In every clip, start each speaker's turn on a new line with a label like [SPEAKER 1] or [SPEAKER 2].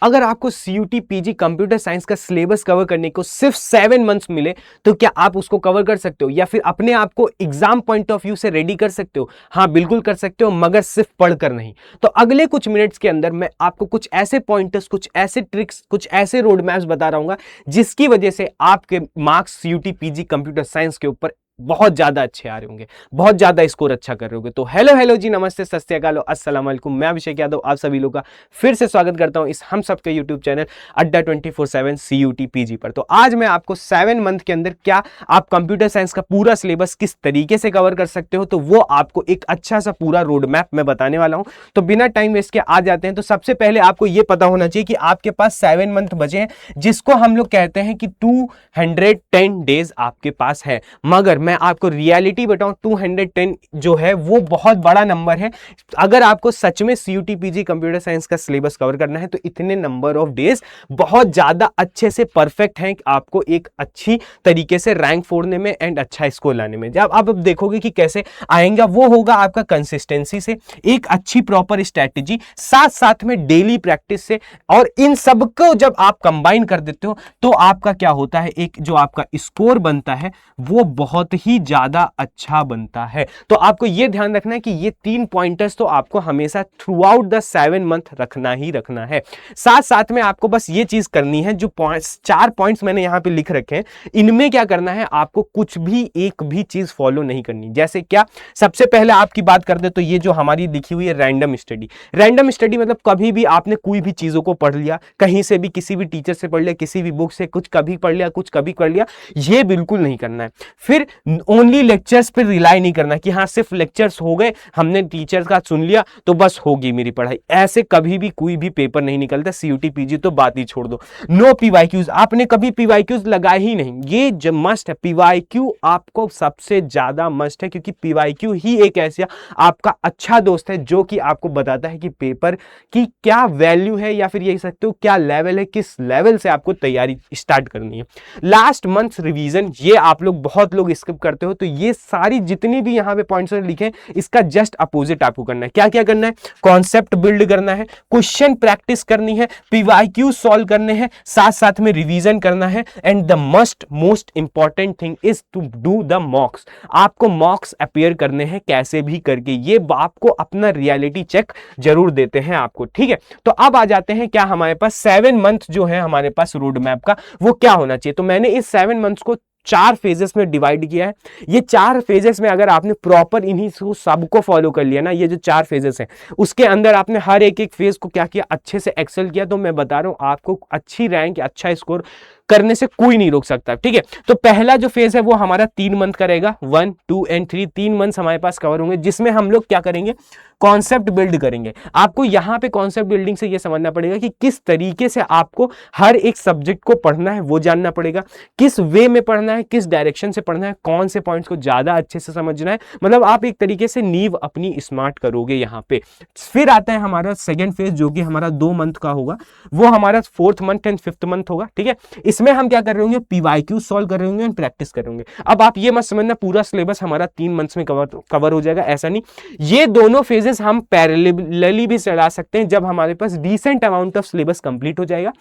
[SPEAKER 1] अगर आपको CUT PG computer science का सिलेबस कवर करने को सिर्फ 7 मंथ्स मिले तो क्या आप उसको कवर कर सकते हो या फिर अपने आप को एग्जाम पॉइंट ऑफ व्यू से रेडी कर सकते हो? हाँ, बिल्कुल कर सकते हो, मगर सिर्फ पढ़कर नहीं। तो अगले कुछ मिनट्स के अंदर मैं आपको कुछ ऐसे पॉइंटर्स, कुछ ऐसे ट्रिक्स, कुछ ऐसे रोड मैप्स बता रहा हूं जिसकी वजह से आपके marks CUT PG computer science के ऊपर बहुत ज्यादा अच्छे आ रहे होंगे, बहुत ज्यादा स्कोर अच्छा कर रहे होंगे। तो हेलो जी, नमस्ते, सत श्री अकाल, अस्सलाम वालेकुम। मैं अभिषेक यादव आप सभी लोगों का फिर से स्वागत करता हूं इस हम सबके यूट्यूब चैनल अड्डा 24/7 CUT PG पर। तो आज मैं आपको 7 मंथ के अंदर क्या आप कंप्यूटर साइंस का पूरा सिलेबस किस तरीके से कवर कर सकते हो, तो वो आपको एक अच्छा सा पूरा रोड मैप मैं बताने वाला हूं। तो बिना टाइम वेस्ट के आ जाते हैं। तो सबसे पहले आपको यह पता होना चाहिए कि आपके पास 7 मंथ बचे हैं, जिसको हम लोग कहते हैं कि 210 डेज आपके पास है। मगर मैं आपको रियलिटी बताऊं, 210 जो है वो बहुत बड़ा नंबर है। अगर आपको सच में CUT PG कंप्यूटर साइंस का सिलेबस कवर करना है तो इतने नंबर ऑफ डेज बहुत ज्यादा अच्छे से परफेक्ट हैं आपको एक अच्छी तरीके से रैंक फोड़ने में एंड अच्छा स्कोर लाने में। जब आप अब देखोगे कि कैसे आएंगे, वो होगा आपका कंसिस्टेंसी से, एक अच्छी प्रॉपर स्ट्रैटेजी, साथ साथ में डेली प्रैक्टिस से। और इन सबको जब आप कंबाइन कर देते हो तो आपका क्या होता है, एक जो आपका स्कोर बनता है वो बहुत ही ज्यादा अच्छा बनता है। तो आपको यह ध्यान रखना है कि ये 3 पॉइंटर्स तो आपको हमेशा थ्रू आउट द 7 मंथ रखना ही रखना है। साथ साथ में आपको बस ये चीज करनी है, जो 4 पॉइंट्स मैंने यहां पे लिख रखे हैं, इनमें क्या करना है, आपको कुछ भी एक भी चीज फॉलो नहीं करनी। जैसे क्या, सबसे पहले आपकी बात कर दे तो ये जो हमारी लिखी हुई है रैंडम स्टडी। रैंडम स्टडी मतलब कभी भी आपने कोई भी चीजों को पढ़ लिया, कहीं से भी, किसी भी टीचर से पढ़ लिया, किसी भी बुक से, कुछ कभी पढ़ लिया, कुछ कभी पढ़ लिया, ये बिल्कुल नहीं करना है। फिर ओनली लेक्चर्स पर रिलाई नहीं करना कि हाँ सिर्फ लेक्चर्स हो गए, हमने टीचर का सुन लिया तो बस होगी मेरी पढ़ाई। ऐसे कभी भी कोई भी पेपर नहीं निकलता। CUT PG तो बात ही छोड़ दो। नो PYQs, आपने कभी PYQs लगाए ही नहीं, ये जो मस्ट है। PYQ आपको सबसे ज्यादा मस्ट है, क्योंकि PYQ ही एक ऐसा आपका अच्छा दोस्त है जो कि आपको बताता है कि पेपर की क्या वैल्यू है, या फिर ये सकते हो क्या लेवल है, किस लेवल से आपको तैयारी स्टार्ट करनी है। लास्ट मंथ रिवीजन, ये आप लोग बहुत लोग स्किप करते हो। तो ये सारी जितनी भी यहां पे पॉइंट्स लिखे हैं, इसका जस्ट अपोजिट आपको करना है। क्या क्या करना है, कॉन्सेप्ट बिल्ड करना है, क्वेश्चन प्रैक्टिस करनी है, PYQ सॉल्व करने हैं, साथ साथ में रिवीजन करना है, and the most important thing is to do the mocks. आपको मॉक्स अपीयर करने हैं कैसे भी करके, ये आपको अपना रियलिटी चेक जरूर देते हैं आपको, ठीक है। तो अब आ जाते हैं क्या हमारे पास 7 मंथ जो है हमारे पास रोड मैप का, वो क्या होना चाहिए। तो मैंने इस 7 मंथ्स को 4 फेजेस में डिवाइड किया है। ये 4 फेजेस में अगर आपने प्रॉपर इन्हीं सबको फॉलो कर लिया ना, ये जो 4 फेजेस हैं, उसके अंदर आपने हर एक फेज को क्या किया, अच्छे से एक्सेल किया, तो मैं बता रहा हूं आपको अच्छी रैंक, अच्छा स्कोर करने से कोई नहीं रोक सकता, ठीक है। तो पहला जो फेज है वो हमारा 3 मंथ का रहेगा। 1, 2 एंड 3, 3 मंथ्स हमारे पास कवर होंगे, जिसमें हम लोग क्या करेंगे, कॉन्सेप्ट बिल्ड करेंगे। आपको यहां पे कॉन्सेप्ट बिल्डिंग से ये समझना पड़ेगा कि किस तरीके से आपको हर एक सब्जेक्ट को पढ़ना है, वो जानना पड़ेगा, किस वे में पढ़ना है, किस डायरेक्शन से पढ़ना है, कौन से पॉइंट्स को ज्यादा अच्छे से समझना है। मतलब आप एक तरीके से नींव अपनी स्मार्ट करोगे यहां पे। फिर आता है हमारा सेकेंड फेज, जो कि हमारा 2 मंथ का होगा, वो हमारा 4th month and 5th month होगा, ठीक है। इसमें हम क्या कर रहे होंगे, PYQ सॉल्व कर रहे होंगे एंड प्रैक्टिस कर रहे होंगे। अब आप ये मत समझना पूरा सिलेबस हमारा 3 मंथ्स में कवर हो जाएगा, ऐसा नहीं। ये दोनों फेजेस हम पैरेलली भी चला सकते हैं जब हमारे पास decent amount of syllabus complete हो जाएगा।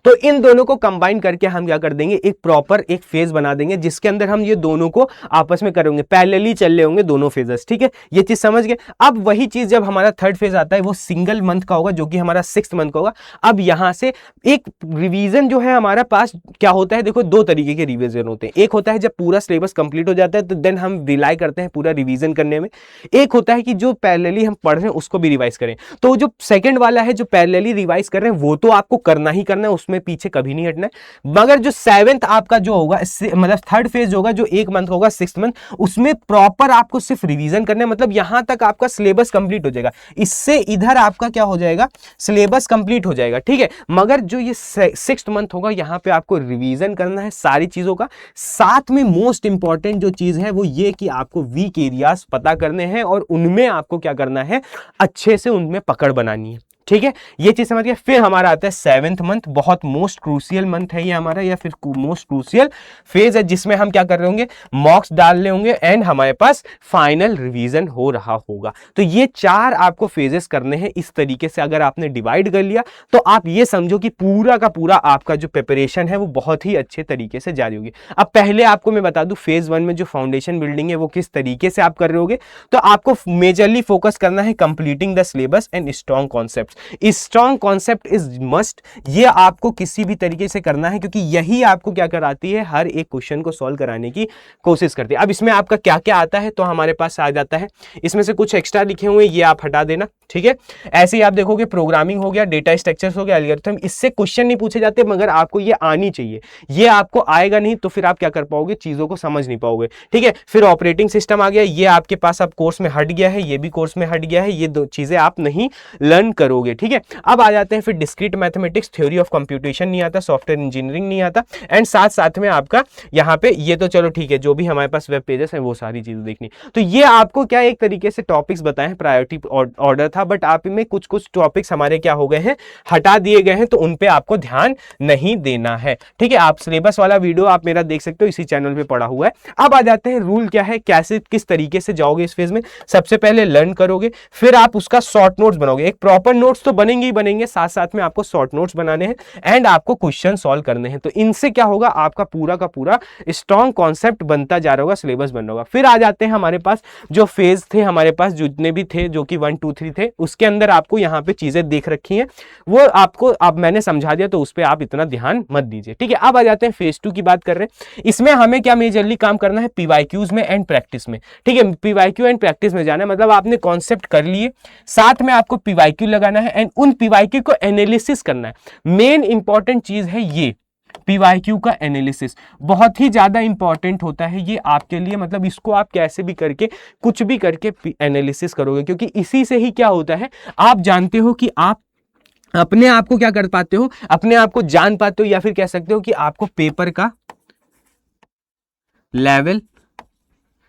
[SPEAKER 1] तो इन दोनों को कंबाइन करके हम क्या कर देंगे, एक प्रॉपर एक फेज बना देंगे, जिसके अंदर हम ये दोनों को आपस में करेंगे, पैरेलली चल रहे होंगे दोनों फेजेस, ठीक है। ये चीज समझ गए। अब वही चीज जब हमारा 3rd फेज आता है, वो सिंगल मंथ का होगा, जो कि हमारा 6th मंथ का होगा। अब यहां से एक रिवीजन जो है हमारा पास क्या होता है, देखो 2 तरीके के रिवीजन होते हैं। एक होता है जब पूरा सिलेबस कंप्लीट हो जाता है तो देन हम रिलाई करते हैं पूरा रिवीजन करने में। एक होता है कि जो पैरेलली हम पढ़ रहे हैं उसको भी रिवाइज करें। तो जो सेकंड वाला है, जो पैरेलली रिवाइज कर रहे हैं, वो तो आपको करना ही करना है, उसमें पीछे कभी नहीं हटना है। मगर जो 7th आपका जो होगा, मतलब 3rd फेज होगा, जो 1 मंथ होगा, 6th मंथ, उसमें प्रॉपर आपको सिर्फ रिवीजन करना है। मतलब यहां तक आपका सिलेबस कंप्लीट हो जाएगा, इससे इधर आपका क्या हो जाएगा, सिलेबस कंप्लीट हो जाएगा, ठीक है। मगर जो ये 6th मंथ होगा, यहां पे आपको रिवीजन करना है सारी चीजों का। साथ में मोस्ट इंपॉर्टेंट जो चीज है वो ये कि आपको वीक एरियाज पता करने हैं और उनमें आपको क्या करना है, अच्छे से उनमें पकड़ बनानी है, ठीक है, ये चीज समझ गए। फिर हमारा आता है 7th मंथ, बहुत मोस्ट क्रूशियल मंथ है ये हमारा, या फिर मोस्ट क्रूशियल फेज है, जिसमें हम क्या कर रहे होंगे, मॉक्स डाल रहे होंगे एंड हमारे पास फाइनल रिवीजन हो रहा होगा। तो ये 4 आपको फेजेस करने हैं। इस तरीके से अगर आपने डिवाइड कर लिया तो आप ये समझो कि पूरा का पूरा आपका जो प्रिपरेशन है वो बहुत ही अच्छे तरीके से जारी होगी। अब पहले आपको मैं बता दूं, फेज 1 में जो फाउंडेशन बिल्डिंग है वो किस तरीके से आप कर रहे होगे, तो आपको मेजरली फोकस करना है completing the syllabus and strong concepts. Strong concept is must, ये आपको किसी भी तरीके से करना है, क्योंकि यही आपको क्या कराती है, हर एक क्वेश्चन को सॉल्व कराने की कोशिश करती है। अब इसमें आपका क्या क्या आता है, तो हमारे पास आ जाता है, इसमें से कुछ एक्स्ट्रा लिखे हुए ये आप हटा देना, ठीक है। ऐसे ही आप देखोगे प्रोग्रामिंग हो गया, डेटा स्ट्रक्चर्स हो गया, एल्गोरिथम, इससे क्वेश्चन नहीं पूछे जाते, मगर आपको ये आनी चाहिए। ये आपको आएगा नहीं तो फिर आप क्या कर पाओगे, चीजों को समझ नहीं पाओगे, ठीक है। फिर ऑपरेटिंग सिस्टम आ गया, ये आपके पास अब कोर्स में हट गया है, ये भी कोर्स में हट गया है, ये दो चीजें आप नहीं लर्न करोगे, ठीक है। अब आ जाते हैं फिर discrete mathematics, theory of computation नहीं आता, सॉफ्टवेयर इंजीनियरिंग नहीं आता, एंड साथ साथ में आपका यहाँ पे ये तो चलो ठीक है, जो भी हमारे पास वेब पेजेस हैं वो सारी चीजें देखनी। तो ये आपको क्या एक तरीके से टॉपिक्स बताए हैं, प्रायोरिटी ऑर्डर था, बट आप में कुछ कुछ टॉपिक्स हमारे क्या हो गए हैं, हटा दिए गए हैं, तो उन पे आपको ध्यान नहीं देना है, ठीक है। आप सिलेबस वाला वीडियो आप मेरा देख सकते हो, इसी चैनल पे पड़ा हुआ है। अब आ जाते हैं रूल क्या है, कैसे किस तरीके से जाओगे इस फेज में। सबसे पहले लर्न करोगे, फिर आप उसका शॉर्ट नोट्स बनाओगे। एक प्रॉपर नोट्स तो बनेंगे ही बनेंगे, साथ साथ में आपको शॉर्ट नोट्स बनाने हैं एंड आपको क्वेश्चन सॉल्व करने हैं। तो इनसे क्या होगा, आपका पूरा का पूरा स्ट्रॉन्ग कॉन्सेप्ट बनता जा रहा होगा, सिलेबस बन रहा होगा। फिर आ जाते हैं हमारे पास जो फेज थे, हमारे पास जितने भी थे, जो कि 1 2 3 थे, उसके अंदर आपको यहाँ पे चीजें देख रखी हैं, वो आपको अब मैंने समझा दिया, तो उस पर आप इतना ध्यान मत दीजिए, ठीक है। अब आ जाते हैं फेज 2 की बात कर रहे हैं। इसमें हमें क्या मेजरली काम करना है, पीवाईक्यूज में एंड प्रैक्टिस में, ठीक है। पीवाईक्यू एंड प्रैक्टिस में जाना है, मतलब आपने कॉन्सेप्ट कर लिए, साथ में आपको पीवाईक्यू लगाना है एंड उन पीवाईक्यू को एनालिसिस करना है। मेन इंपॉर्टेंट चीज है ये पीवाईक्यू का एनालिसिस, बहुत ही ज्यादा इंपॉर्टेंट होता है ये आपके लिए। मतलब इसको आप कैसे भी करके, कुछ भी करके एनालिसिस करोगे, क्योंकि इसी से ही क्या होता है, आप जानते हो कि आप अपने आप को क्या कर पाते हो, अपने आप को जान पाते हो, या फिर कह सकते हो कि आपको पेपर का लेवल,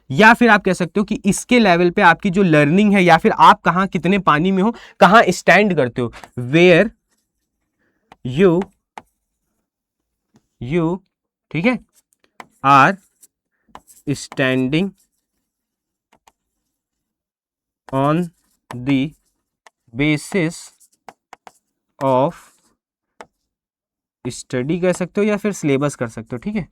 [SPEAKER 1] या फिर आप कह सकते हो कि इसके लेवल पे आपकी जो लर्निंग है, या फिर आप कहां कितने पानी में हो, कहां स्टैंड करते हो, वेयर यू ठीक है are standing on the basis of study कह सकते हो, या फिर सिलेबस कर सकते हो, ठीक है।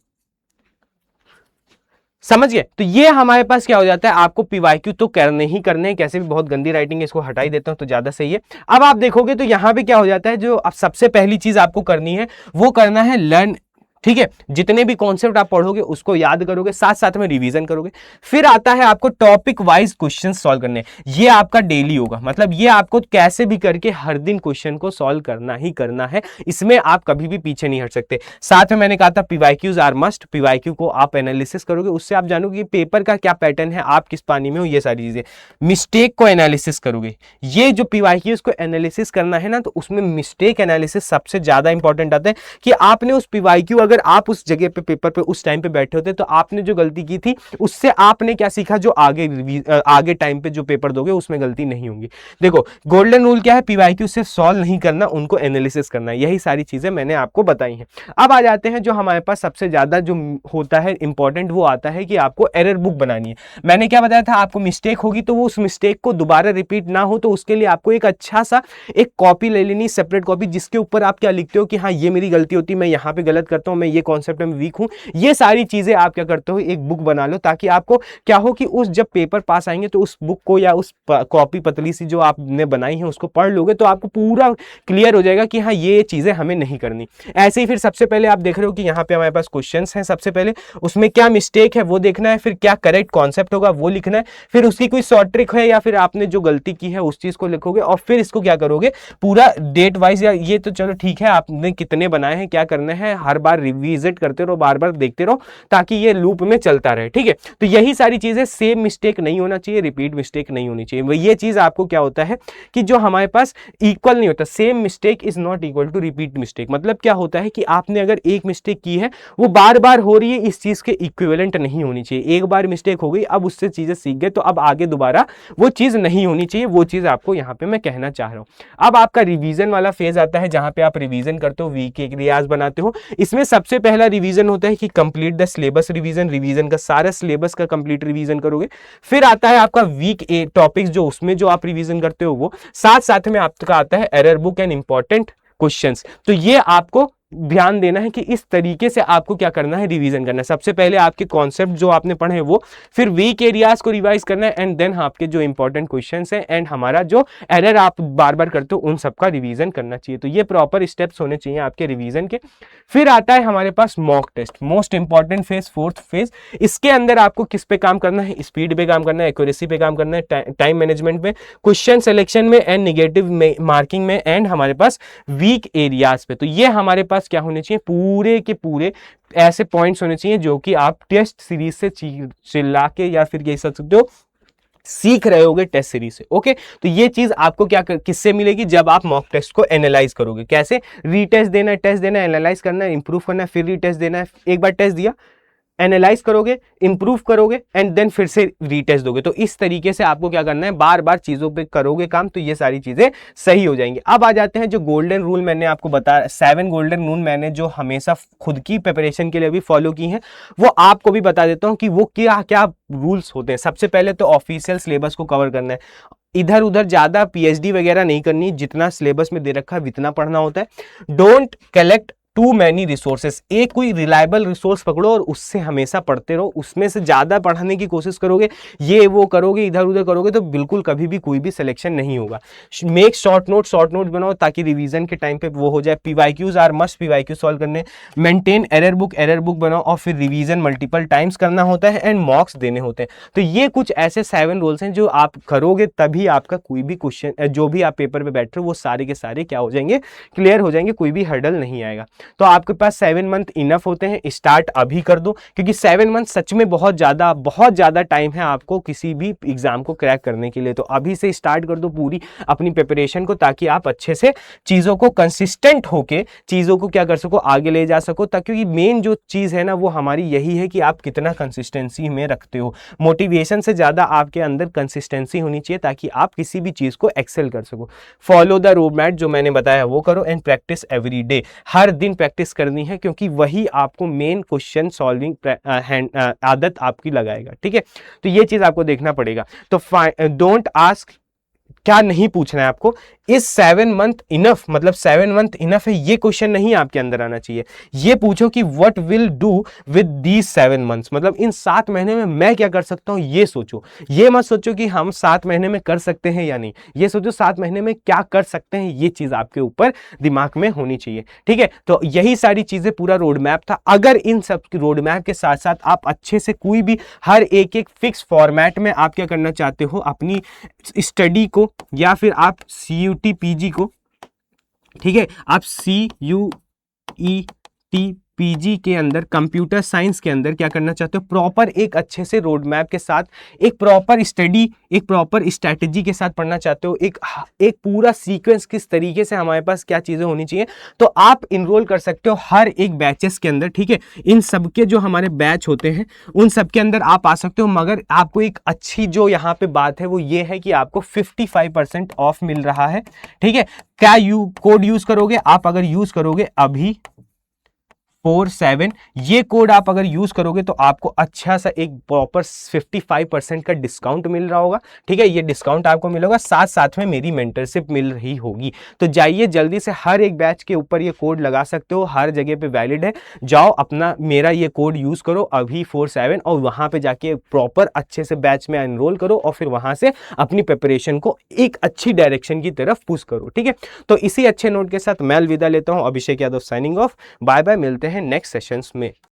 [SPEAKER 1] समझ गए। तो ये हमारे पास क्या हो जाता है, आपको पीवाईक्यू तो करने ही करने हैं, कैसे भी बहुत गंदी राइटिंग है, इसको हटा ही देता हूं तो ज्यादा सही है। अब आप देखोगे तो यहां पे क्या हो जाता है, जो अब सबसे पहली चीज आपको करनी है वो करना है लर्न, ठीक है। जितने भी कॉन्सेप्ट आप पढ़ोगे उसको याद करोगे, साथ साथ में रिवीजन करोगे। फिर आता है आपको टॉपिक वाइज क्वेश्चन सॉल्व करने, ये आपका डेली होगा, मतलब ये आपको कैसे भी करके हर दिन क्वेश्चन को सॉल्व करना ही करना है, इसमें आप कभी भी पीछे नहीं हट सकते। साथ में मैंने कहा था पीवाईक्यूज आर मस्ट, पीवाईक्यू को आप एनालिसिस करोगे, उससे आप जानोगे कि पेपर का क्या पैटर्न है, आप किस पानी में हो, ये सारी चीजें। मिस्टेक को एनालिसिस करोगे, ये जो पीवाईक्यूज को एनालिसिस करना है ना, तो उसमें मिस्टेक एनालिसिस सबसे ज्यादा इंपॉर्टेंट आता है, कि आपने उस पीवाईक्यू, अगर आप उस जगह पे पेपर पे उस टाइम पे बैठे होते तो आपने जो गलती की थी उससे आपने क्या सीखा, जो आगे टाइम पे जो पेपर दोगे उसमें गलती नहीं होगी। देखो गोल्डन रूल क्या है, पीवाईक्यू सिर्फ सॉल्व नहीं करना, उनको एनालिसिस करना है, यही सारी चीजें मैंने आपको बताई हैं। अब आ जाते हैं जो हमारे पास सबसे ज्यादा जो होता है इंपॉर्टेंट, वो आता है कि आपको एरर बुक बनानी है। मैंने क्या बताया था, आपको मिस्टेक होगी तो वो उस मिस्टेक को दोबारा रिपीट ना हो, तो उसके लिए आपको एक अच्छा सा एक कॉपी ले लेनी, सेपरेट कॉपी, जिसके ऊपर आप क्या लिखते हो कि हाँ ये मेरी गलती होती है, मैं यहाँ पे गलत करता हूँ, मैं ये कॉन्सेप्ट में वीक हूं, ये सारी चीजें आप क्या करते हो, एक बुक बना लो, ताकि आपको क्या हो कि उस जब पेपर पास आएंगे तो उस बुक को या उस कॉपी पतली सी जो आपने बनाई है उसको पढ़ लोगे, तो आपको पूरा क्लियर हो जाएगा कि हाँ ये चीजें हमें नहीं करनी। ऐसे ही फिर सबसे पहले आप देख रहे हो कि यहाँ पे हमारे पास क्वेश्चंस हैं, सबसे पहले उसमें क्या मिस्टेक है वो देखना है, फिर क्या करेक्ट कॉन्सेप्ट होगा वो लिखना है, फिर उसकी कोई शॉर्ट ट्रिक है या फिर आपने जो गलती की है उस चीज को लिखोगे, और फिर इसको क्या करोगे पूरा डेट वाइज, या ये तो चलो ठीक है आपने कितने बनाए हैं क्या करना है, हर बार रिविजिट करते रहो, बार बार देखते रहो, ताकि ये लूप में चलता रहे। ठीक है, तो यही सारी चीजें, सेम मिस्टेक नहीं होना चाहिए, रिपीट मिस्टेक नहीं होनी चाहिए। ये चीज आपको क्या होता है कि जो हमारे पास इक्वल नहीं होता, same mistake is not equal to repeat mistake. मतलब क्या होता है कि आपने अगर एक मिस्टेक की है वो बार बार हो रही है, इस चीज के इक्विवेलेंट नहीं होनी चाहिए। एक बार मिस्टेक हो गई, अब उससे चीजें सीख गए, तो अब आगे दोबारा वो चीज नहीं होनी चाहिए। वो चीज आपको यहाँ पे मैं कहना चाह रहा हूँ। अब आपका रिवीजन वाला फेज आता है, जहां पे आप रिवीजन करते हो, वीक एक रियाज बनाते हो। इसमें सबसे पहला रिवीजन होता है कि complete the syllabus revision, revision का सारा सिलेबस का कंप्लीट रिवीजन करोगे। फिर आता है आपका वीक ए टॉपिक्स, जो उसमें जो आप रिवीजन करते हो वो, साथ साथ में आपका आता है error book and important questions. तो ये आपको ध्यान देना है कि इस तरीके से आपको क्या करना है, रिवीजन करना है। सबसे पहले आपके कॉन्सेप्ट जो आपने पढ़े हैं वो, फिर वीक एरियाज को रिवाइज करना है, एंड देन आपके जो इंपॉर्टेंट क्वेश्चंस हैं एंड हमारा जो एरर आप बार बार करते हो उन सबका रिवीजन करना चाहिए। तो ये प्रॉपर स्टेप्स होने चाहिए आपके रिवीजन के। फिर आता है हमारे पास mock test, most important phase, fourth phase. इसके अंदर आपको किस पे काम करना है, स्पीड पे काम करना है, एक्यूरेसी पे काम करना है, टाइम मैनेजमेंट में, क्वेश्चन सिलेक्शन में एंड निगेटिव मार्किंग में, एंड हमारे पास वीक एरियाज पे। तो ये हमारे पास क्या होने चाहिए, पूरे के पूरे ऐसे पॉइंट्स होने चाहिए जो कि आप टेस्ट सीरीज से चिल्ला के या फिर कह सकते हो सीख रहे होगे टेस्ट सीरीज से। ओके, तो ये चीज आपको क्या किससे मिलेगी, जब आप मॉक टेस्ट को एनालाइज करोगे। कैसे, रीटेस्ट देना है, टेस्ट देना है, एनालाइज करना है, इंप्रूव करना है, फिर रीटेस्ट देना है। एक बार टेस्ट दिया, एनालाइज करोगे, इंप्रूव करोगे, एंड देन फिर से रीटेस्ट दोगे। तो इस तरीके से आपको क्या करना है, बार बार चीजों पे करोगे काम, तो ये सारी चीजें सही हो जाएंगी। अब आ जाते हैं जो गोल्डन रूल मैंने आपको बताया, 7 गोल्डन रूल मैंने जो हमेशा खुद की प्रिपरेशन के लिए भी फॉलो की हैं, वो आपको भी बता देता हूं कि वो क्या क्या रूल्स होते हैं। सबसे पहले तो ऑफिशियल सिलेबस को कवर करना है, इधर उधर ज्यादा पीएचडी वगैरह नहीं करनी, जितना सिलेबस में दे रखा है इतना पढ़ना होता है। Don't collect too many resources, एक कोई रिलायबल रिसोर्स पकड़ो और उससे हमेशा पढ़ते रहो। उसमें से ज्यादा पढ़ने की कोशिश करोगे, ये वो करोगे, इधर उधर करोगे, तो बिल्कुल कभी भी कोई भी सिलेक्शन नहीं होगा। मेक शॉर्ट नोट बनाओ ताकि रिवीजन के टाइम पे वो हो जाए। PYQs are must, PYQ solve करने। मेंटेन एरर बुक बनाओ, और फिर रिवीजन मल्टीपल टाइम्स करना होता है, एंड मॉक्स देने होते हैं। तो ये कुछ ऐसे 7 रूल्स हैं जो आप करोगे तभी आपका कोई भी क्वेश्चन, जो भी आप पेपर पे बैठ रहे हो, वो सारे के सारे क्या हो जाएंगे, क्लियर हो जाएंगे, कोई भी हर्डल नहीं आएगा। तो आपके पास 7 मंथ इनफ होते हैं। स्टार्ट अभी कर दो, क्योंकि 7 मंथ सच में बहुत ज्यादा टाइम है आपको किसी भी एग्जाम को क्रैक करने के लिए। तो अभी से स्टार्ट कर दो पूरी अपनी प्रिपरेशन को, ताकि आप अच्छे से चीजों को कंसिस्टेंट होके चीजों को क्या कर सको, आगे ले जा सको। क्योंकि मेन जो चीज है ना, वो हमारी यही है कि आप कितना कंसिस्टेंसी में रखते हो। मोटिवेशन से ज्यादा आपके अंदर कंसिस्टेंसी होनी चाहिए, ताकि आप किसी भी चीज को एक्सेल कर सको। फॉलो द रोड मैप जो मैंने बताया वो करो, एंड प्रैक्टिस एवरी डे, हर दिन प्रैक्टिस करनी है, क्योंकि वही आपको मेन क्वेश्चन सॉल्विंग आदत आपकी लगाएगा। ठीक है, तो ये चीज आपको देखना पड़ेगा। तो डोंट आस्क, क्या नहीं पूछना है आपको, इस 7 मंथ इनफ, मतलब 7 मंथ इनफ है, ये क्वेश्चन नहीं आपके अंदर आना चाहिए। ये पूछो कि what will do with these 7 months, मतलब इन 7 महीने में मैं क्या कर सकता हूं, ये सोचो। ये मत सोचो कि हम 7 महीने में कर सकते हैं या नहीं, ये सोचो 7 महीने में क्या कर सकते हैं। ये चीज आपके ऊपर दिमाग में होनी चाहिए। ठीक है, तो यही सारी चीजें पूरा रोड मैप था। अगर इन सब रोड मैप के साथ साथ आप अच्छे से कोई भी हर एक फिक्स फॉर्मेट में आप क्या करना चाहते हो, अपनी स्टडी को, या फिर आप CUT PG को, ठीक है, आप CUET PG के अंदर, कंप्यूटर साइंस के अंदर क्या करना चाहते हो, प्रॉपर एक अच्छे से रोड मैप के साथ, एक प्रॉपर स्टडी, एक प्रॉपर स्ट्रैटेजी के साथ पढ़ना चाहते हो, एक पूरा सीक्वेंस किस तरीके से हमारे पास क्या चीजें होनी चाहिए, तो आप इनरोल कर सकते हो हर एक बैचेस के अंदर। ठीक है, इन सब के जो हमारे बैच होते हैं उन सब के अंदर आप आ सकते हो। मगर आपको एक अच्छी जो यहाँ पे बात है वो ये है कि आपको 55% ऑफ मिल रहा है। ठीक है, क्या कोड यूज करोगे आप, अगर यूज करोगे अभी 47, ये कोड आप अगर यूज करोगे तो आपको अच्छा सा एक प्रॉपर 55% का डिस्काउंट मिल रहा होगा। ठीक है, ये डिस्काउंट आपको मिलेगा, साथ साथ में मेरी मेंटरशिप मिल रही होगी। तो जाइए जल्दी से, हर एक बैच के ऊपर ये कोड लगा सकते हो, हर जगह पे वैलिड है। जाओ अपना मेरा ये कोड यूज करो अभी 47, और वहां पे जाके प्रॉपर अच्छे से बैच में एनरोल करो, और फिर वहां से अपनी प्रिपरेशन को एक अच्छी डायरेक्शन की तरफ पुश करो। ठीक है, तो इसी अच्छे नोट के साथ मैं अलविदा लेता हूं। Abhishek Yadav signing off, bye bye, मिलते हैं नेक्स्ट सेशंस में।